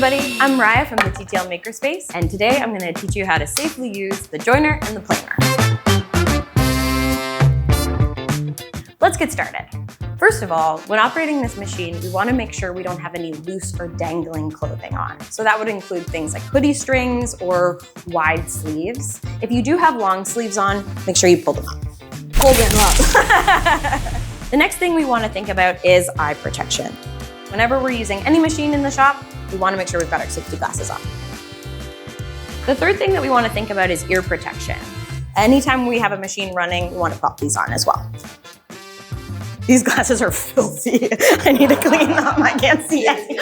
everybody, I'm Moriah from the TTL Makerspace, and today I'm going to teach you how to safely use the joiner and the planer. Let's get started. First of all, when operating this machine, we want to make sure we don't have any loose or dangling clothing on. So that would include things like hoodie strings or wide sleeves. If you do have long sleeves on, make sure you pull them up. Pull them up. The next thing we want to think about is eye protection. Whenever we're using any machine in the shop, we want to make sure we've got our safety glasses on. The third thing that we want to think about is ear protection. Anytime we have a machine running, we want to pop these on as well. These glasses are filthy. I need to clean them. I can't see any.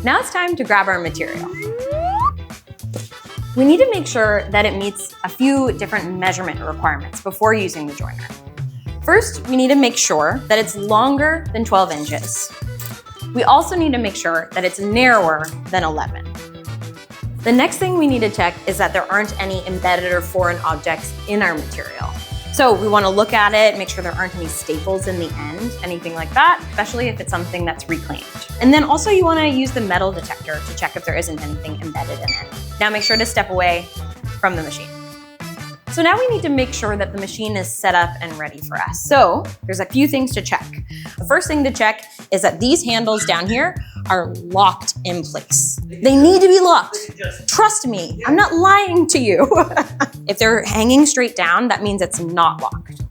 Now it's time to grab our material. We need to make sure that it meets a few different measurement requirements before using the joiner. First, we need to make sure that it's longer than 12 inches. We also need to make sure that it's narrower than 11. The next thing we need to check is that there aren't any embedded or foreign objects in our material. So we want to look at it, make sure there aren't any staples in the end, anything like that, especially if it's something that's reclaimed. And then also you want to use the metal detector to check if there isn't anything embedded in it. Now make sure to step away from the machine. So now we need to make sure that the machine is set up and ready for us. So there's a few things to check. The first thing to check is that these handles down here are locked in place. They need to be locked. Trust me, I'm not lying to you. If they're hanging straight down, that means it's not locked.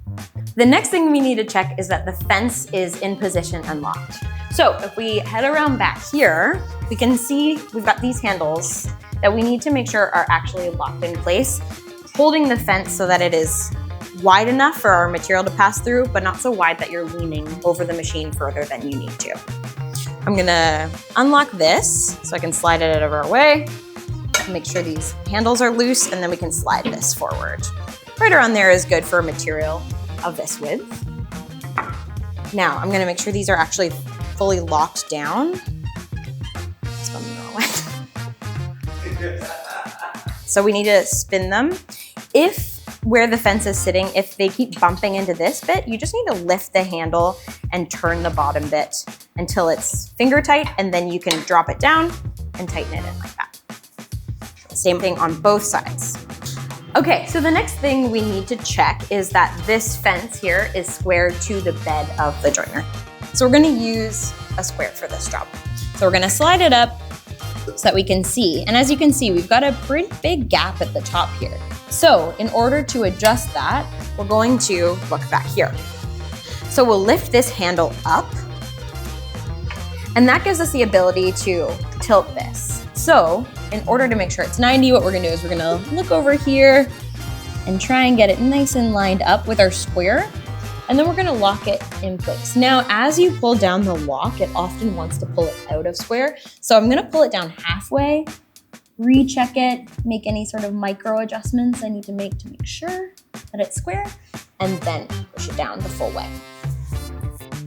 The next thing we need to check is that the fence is in position and locked. So if we head around back here, we can see we've got these handles that we need to make sure are actually locked in place, holding the fence so that it is wide enough for our material to pass through, but not so wide that you're leaning over the machine further than you need to. I'm gonna unlock this so I can slide it out of our way. Make sure these handles are loose, and then we can slide this forward. Right around there is good for a material of this width. Now, I'm gonna make sure these are actually fully locked down. Spun them the wrong way. So we need to spin them. If where the fence is sitting, if they keep bumping into this bit, you just need to lift the handle and turn the bottom bit until it's finger tight, and then you can drop it down and tighten it in like that. Same thing on both sides. Okay, so the next thing we need to check is that this fence here is square to the bed of the joiner. So we're gonna use a square for this job. So we're gonna slide it up so that we can see. And as you can see, we've got a pretty big gap at the top here. So in order to adjust that, we're going to look back here. So we'll lift this handle up, and that gives us the ability to tilt this. So in order to make sure it's 90, what we're gonna do is we're gonna look over here and try and get it nice and lined up with our square. And then we're gonna lock it in place. Now, as you pull down the lock, it often wants to pull it out of square. So I'm gonna pull it down halfway, recheck it, make any sort of micro adjustments I need to make sure that it's square, and then push it down the full way.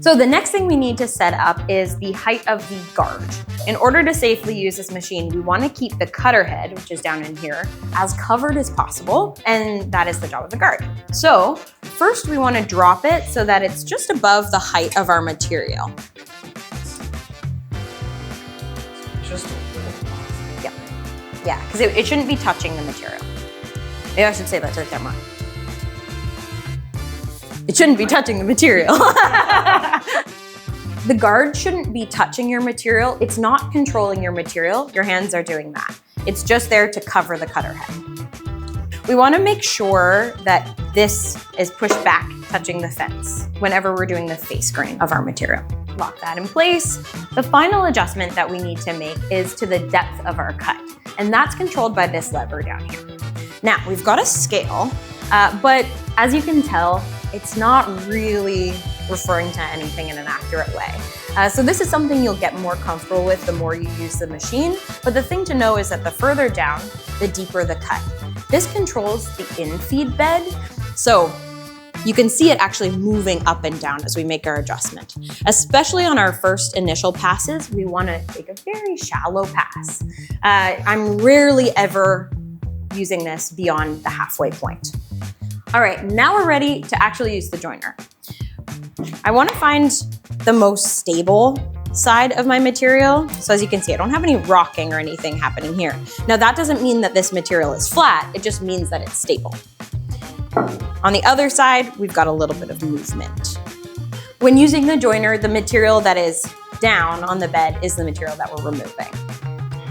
So the next thing we need to set up is the height of the guard. In order to safely use this machine, we want to keep the cutter head, which is down in here, as covered as possible, and that is the job of the guard. So first we want to drop it so that it's just above the height of our material. Just a little off. Yeah, because it shouldn't be touching the material. Maybe I should say that to the camera. It shouldn't be touching the material. The guard shouldn't be touching your material. It's not controlling your material. Your hands are doing that. It's just there to cover the cutter head. We want to make sure that this is pushed back, touching the fence whenever we're doing the face grain of our material. Lock that in place. The final adjustment that we need to make is to the depth of our cut, and that's controlled by this lever down here. Now, we've got a scale, but as you can tell, it's not really referring to anything in an accurate way. So this is something you'll get more comfortable with the more you use the machine, but the thing to know is that the further down, the deeper the cut. This controls the in-feed bed, so you can see it actually moving up and down as we make our adjustment. Especially on our first initial passes, we want to take a very shallow pass. I'm rarely ever using this beyond the halfway point. All right, now we're ready to actually use the joiner. I want to find the most stable side of my material. So as you can see, I don't have any rocking or anything happening here. Now that doesn't mean that this material is flat, it just means that it's stable. On the other side, we've got a little bit of movement. When using the joiner, the material that is down on the bed is the material that we're removing.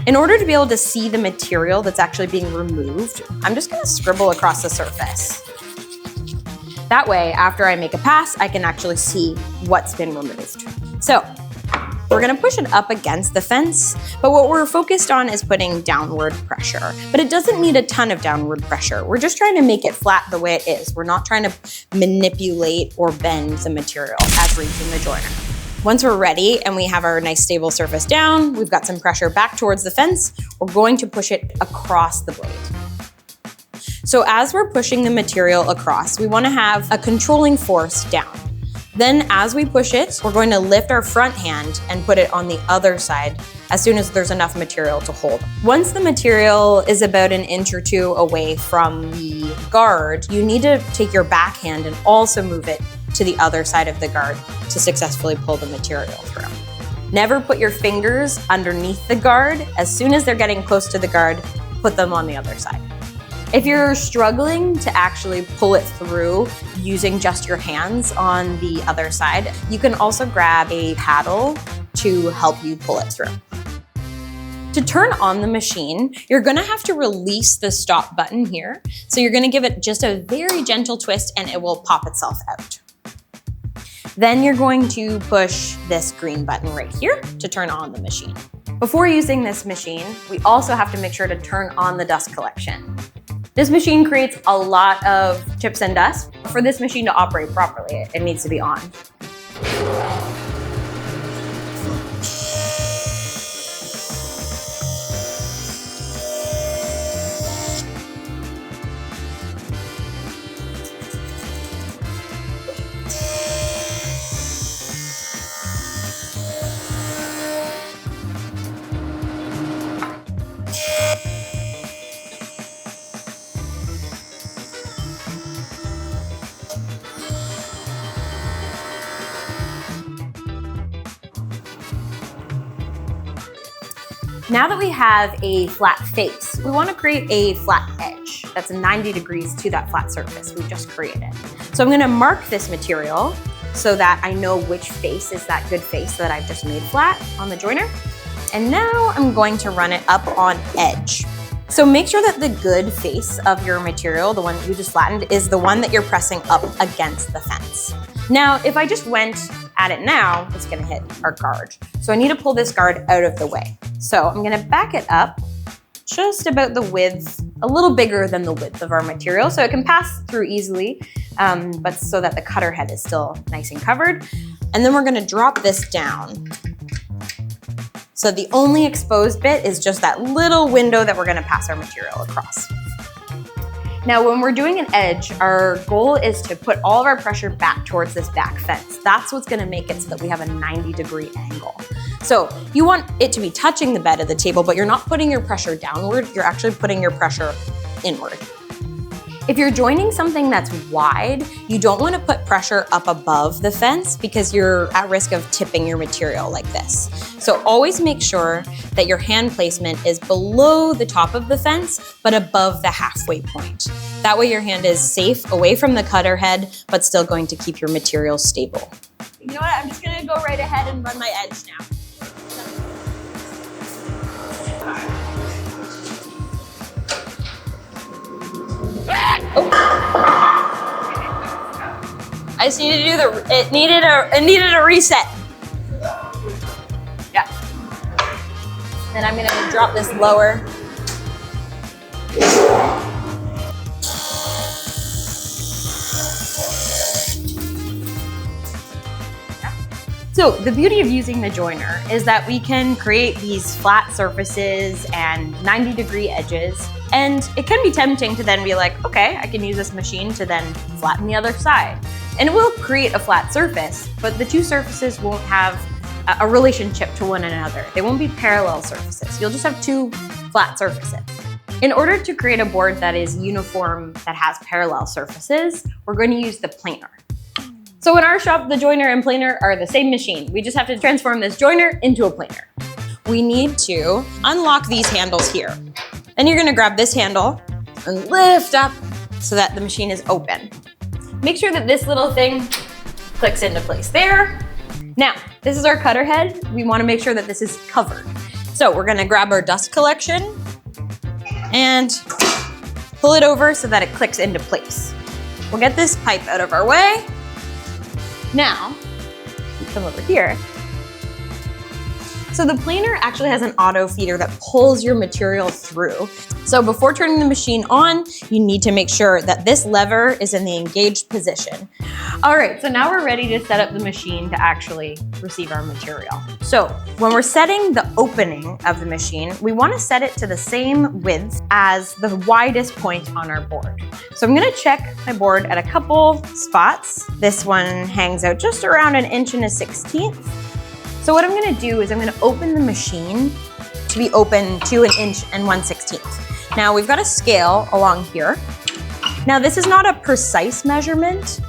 In order to be able to see the material that's actually being removed, I'm just gonna scribble across the surface. That way, after I make a pass, I can actually see what's been removed. So, we're gonna push it up against the fence, but what we're focused on is putting downward pressure. But it doesn't need a ton of downward pressure. We're just trying to make it flat the way it is. We're not trying to manipulate or bend the material as we're using the joiner. Once we're ready and we have our nice stable surface down, we've got some pressure back towards the fence, we're going to push it across the blade. So as we're pushing the material across, we want to have a controlling force down. Then as we push it, we're going to lift our front hand and put it on the other side as soon as there's enough material to hold. Once the material is about an inch or two away from the guard, you need to take your back hand and also move it to the other side of the guard to successfully pull the material through. Never put your fingers underneath the guard. As soon as they're getting close to the guard, put them on the other side. If you're struggling to actually pull it through using just your hands on the other side, you can also grab a paddle to help you pull it through. To turn on the machine, you're gonna have to release the stop button here. So you're gonna give it just a very gentle twist and it will pop itself out. Then you're going to push this green button right here to turn on the machine. Before using this machine, we also have to make sure to turn on the dust collection. This machine creates a lot of chips and dust. For this machine to operate properly, it needs to be on. Now that we have a flat face, we want to create a flat edge that's 90 degrees to that flat surface we just created. So I'm going to mark this material so that I know which face is that good face that I've just made flat on the joiner. And now I'm going to run it up on edge. So make sure that the good face of your material, the one you just flattened, is the one that you're pressing up against the fence. Now, if I just went at it now, it's gonna hit our guard. So I need to pull this guard out of the way. So I'm gonna back it up just about the width, a little bigger than the width of our material, so it can pass through easily, but so that the cutter head is still nice and covered. And then we're gonna drop this down. So the only exposed bit is just that little window that we're gonna pass our material across. Now, when we're doing an edge, our goal is to put all of our pressure back towards this back fence. That's what's gonna make it so that we have a 90-degree angle. So you want it to be touching the bed of the table, but you're not putting your pressure downward, you're actually putting your pressure inward. If you're joining something that's wide, you don't want to put pressure up above the fence because you're at risk of tipping your material like this. So always make sure that your hand placement is below the top of the fence, but above the halfway point. That way your hand is safe away from the cutter head, but still going to keep your material stable. You know what, I'm just gonna go right ahead and run my edge now. Oh. I just needed to do it needed a reset. Yeah. Then I'm gonna drop this lower. So the beauty of using the joiner is that we can create these flat surfaces and 90-degree edges. And it can be tempting to then be like, okay, I can use this machine to then flatten the other side. And it will create a flat surface, but the two surfaces won't have a relationship to one another. They won't be parallel surfaces. You'll just have two flat surfaces. In order to create a board that is uniform, that has parallel surfaces, we're going to use the planer. So in our shop, the joiner and planer are the same machine. We just have to transform this joiner into a planer. We need to unlock these handles here. Then you're gonna grab this handle and lift up so that the machine is open. Make sure that this little thing clicks into place there. Now, this is our cutter head. We wanna make sure that this is covered. So we're gonna grab our dust collection and pull it over so that it clicks into place. We'll get this pipe out of our way. Now, we come over here. So the planer actually has an auto feeder that pulls your material through. So before turning the machine on, you need to make sure that this lever is in the engaged position. All right, so now we're ready to set up the machine to actually receive our material. So when we're setting the opening of the machine, we want to set it to the same width as the widest point on our board. So I'm going to check my board at a couple spots. This one hangs out just around 1 1/16 inches. So what I'm gonna do is I'm gonna open the machine to be open to 1 1/16 inches. Now we've got a scale along here. Now this is not a precise measurement.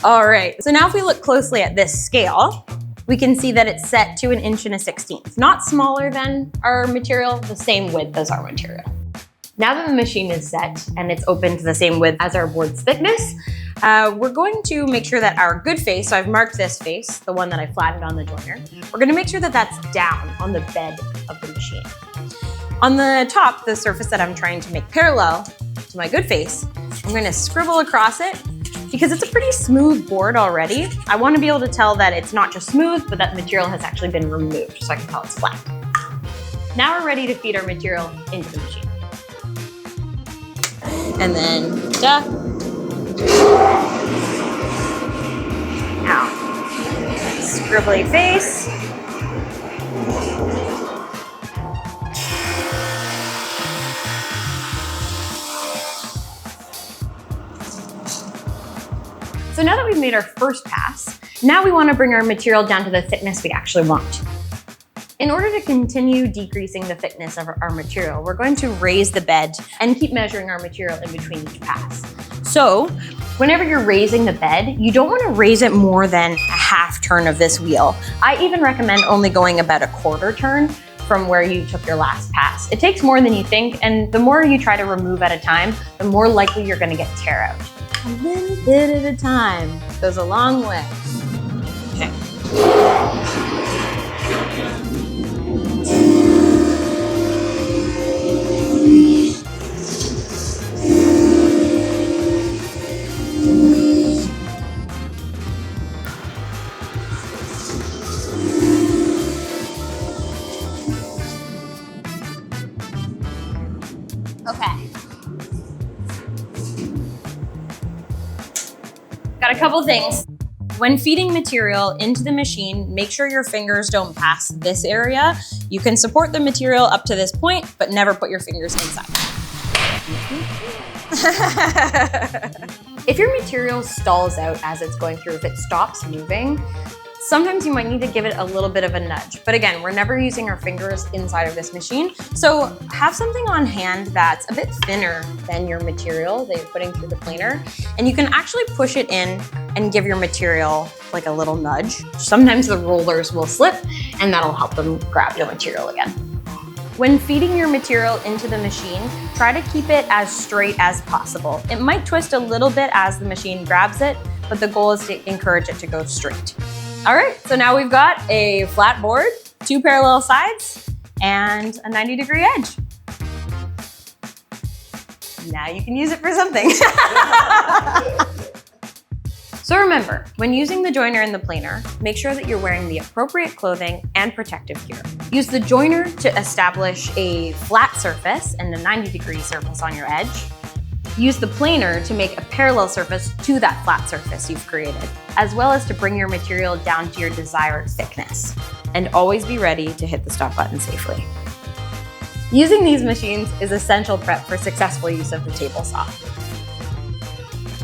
All right, so now if we look closely at this scale, we can see that it's set to 1 1/16 inches. Not smaller than our material, the same width as our material. Now that the machine is set and it's open to the same width as our board's thickness, we're going to make sure that our good face, so I've marked this face, the one that I flattened on the joiner, we're gonna make sure that that's down on the bed of the machine. On the top, the surface that I'm trying to make parallel to my good face, I'm gonna scribble across it. Because it's a pretty smooth board already, I wanna be able to tell that it's not just smooth, but that the material has actually been removed, so I can tell it's flat. Now we're ready to feed our material into the machine. And then, ow, scribbly face. So now that we've made our first pass, now we want to bring our material down to the thickness we actually want. In order to continue decreasing the thickness of our material, we're going to raise the bed and keep measuring our material in between each pass. So whenever you're raising the bed, you don't want to raise it more than a half turn of this wheel. I even recommend only going about a quarter turn from where you took your last pass. It takes more than you think, and the more you try to remove at a time, the more likely you're going to get tear out. A little bit at a time goes a long way. Okay. Okay. Got a couple things. When feeding material into the machine, make sure your fingers don't pass this area. You can support the material up to this point, but never put your fingers inside. If your material stalls out as it's going through, if it stops moving, sometimes you might need to give it a little bit of a nudge. But again, we're never using our fingers inside of this machine. So have something on hand that's a bit thinner than your material that you're putting through the planer. And you can actually push it in and give your material like a little nudge. Sometimes the rollers will slip and that'll help them grab your material again. When feeding your material into the machine, try to keep it as straight as possible. It might twist a little bit as the machine grabs it, but the goal is to encourage it to go straight. All right, so now we've got a flat board, 2 parallel sides, and a 90-degree edge. Now you can use it for something. So remember, when using the joiner and the planer, make sure that you're wearing the appropriate clothing and protective gear. Use the joiner to establish a flat surface and a 90-degree surface on your edge. Use the planer to make a parallel surface to that flat surface you've created, as well as to bring your material down to your desired thickness. And always be ready to hit the stop button safely. Using these machines is essential prep for successful use of the table saw.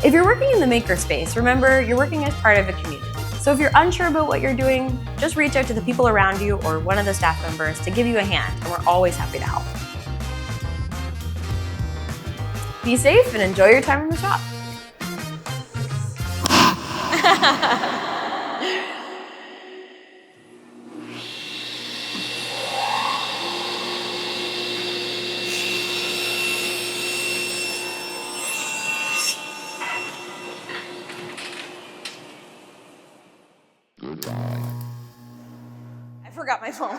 If you're working in the makerspace, remember you're working as part of a community. So if you're unsure about what you're doing, just reach out to the people around you or one of the staff members to give you a hand, and we're always happy to help. Be safe and enjoy your time in the shop. I forgot my phone.